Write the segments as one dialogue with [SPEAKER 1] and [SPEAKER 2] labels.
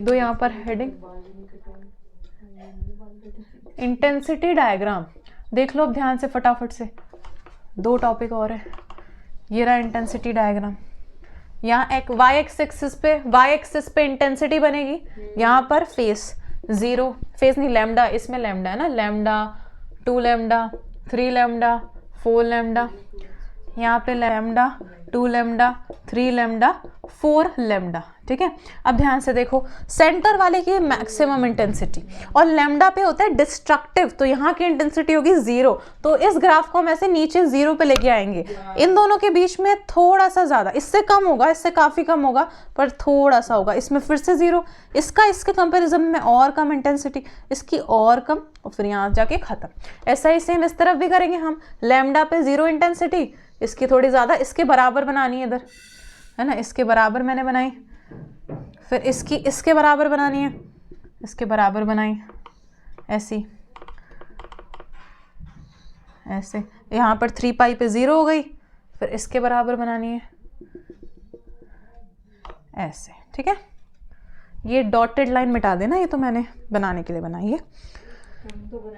[SPEAKER 1] दो यहाँ पर हेडिंग, इंटेंसिटी डायग्राम देख लो अब ध्यान से फटाफट से, 2 टॉपिक और है। ये रहा इंटेंसिटी डायग्राम। यहाँ एक वाई एक्सिस पे इंटेंसिटी बनेगी, यहाँ पर फेस 0, फेस नहीं लैम्डा, इसमें लैम्डा है ना, लैम्डा 2 लैम्डा 3 लैम्डा 4 लैम्डा, यहाँ पे लैम्डा 2 लैम्डा 3 लैम्डा 4 लैम्डा। ठीक है, अब ध्यान से देखो, सेंटर वाले की मैक्सिमम इंटेंसिटी और लैम्डा पे होता है डिस्ट्रक्टिव, तो यहाँ की इंटेंसिटी होगी 0। तो इस ग्राफ को हम ऐसे नीचे 0 पे लेके आएंगे। इन दोनों के बीच में थोड़ा सा ज़्यादा, इससे कम होगा, इससे काफ़ी कम होगा, पर थोड़ा सा होगा। इसमें फिर से 0, इसका इसके कंपेरिजन में और कम इंटेंसिटी, इसकी और कम, और फिर यहाँ जाके ख़त्म। ऐसा ही सेम इस तरफ भी करेंगे हम। लैम्डा पे 0 इंटेंसिटी, इसकी थोड़ी ज़्यादा, इसके बराबर बनानी है इधर, है ना, इसके बराबर मैंने बनाई, फिर इसकी इसके बराबर बनानी है, इसके बराबर बनाई, ऐसी ऐसे, यहाँ पर 3 पाई पे 0 हो गई, फिर इसके बराबर बनानी है ऐसे। ठीक है, ये डॉटेड लाइन मिटा देना, ये तो मैंने बनाने के लिए बनाई है।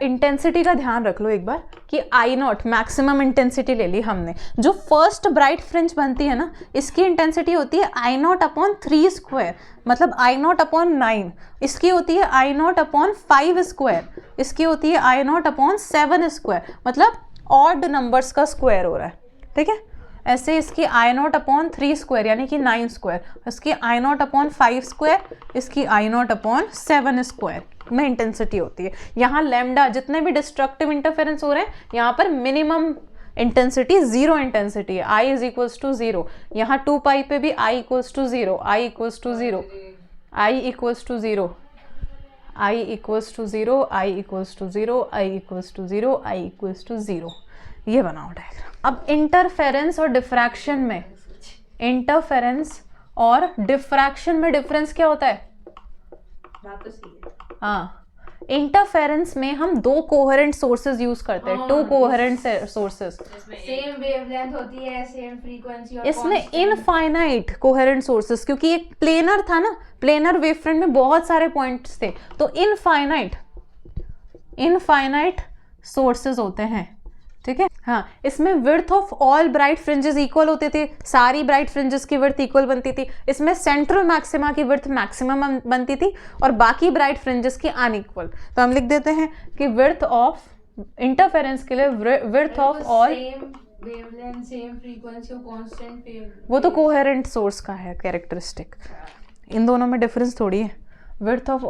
[SPEAKER 1] इंटेंसिटी का ध्यान रख लो एक बार कि I0 मैक्सिमम इंटेंसिटी ले ली हमने। जो फर्स्ट ब्राइट फ्रिंज बनती है ना, इसकी इंटेंसिटी होती है I0/3², मतलब I0/9। इसकी होती है I0/5², इसकी होती है I0/7², मतलब ऑड नंबर्स का स्क्वायर हो रहा है। ठीक है, ऐसे इसकी I0/3² यानी कि 9², इसकी I0/5², इसकी I0/7² में इंटेंसिटी होती है। यहाँ लैम्डा, जितने भी डिस्ट्रक्टिव इंटरफेरेंस हो रहे हैं, यहाँ पर मिनिमम इंटेंसिटी 0 इंटेंसिटी है, I = 0। यहाँ 2 पाई पे भी I = 0, I = 0, I = 0, I = 0, I = 0, I = 0, I = 0। ये बनाओ डायग्राम। अब इंटरफेरेंस और डिफ्रैक्शन में, इंटरफेरेंस और डिफ्रैक्शन में डिफरेंस क्या होता है?
[SPEAKER 2] बात तो सही है।
[SPEAKER 1] हाँ, इंटरफेरेंस में हम 2 कोहेरेंट सोर्सेज यूज करते हैं, 2 कोहेरेंट सोर्सेज।
[SPEAKER 2] सेम वेवलेंथ होती है, सेम फ्रीक्वेंसी और
[SPEAKER 1] इसमें इनफाइनाइट कोहेरेंट सोर्सेज, क्योंकि एक प्लेनर था ना, प्लेनर वेवफ्रंट में बहुत सारे पॉइंट्स थे, तो इनफाइनाइट सोर्सेज होते हैं। ठीक है, हाँ, इसमें width of all bright fringes equal होते थे, सारी ब्राइट फ्रिंजेस की विड्थ इक्वल बनती थी। इसमें सेंट्रल मैक्सिमा की विड्थ मैक्सिमम बनती थी और बाकी ब्राइट फ्रिंजेस की अनइक्वल। तो हम लिख देते हैं कि विड्थ ऑफ इंटरफेरेंस के लिए width of all,
[SPEAKER 2] wavelength same frequency और कांस्टेंट वेव,
[SPEAKER 1] वो तो कोहेरेंट सोर्स का है कैरेक्टरिस्टिक, इन दोनों में डिफरेंस थोड़ी है। Width of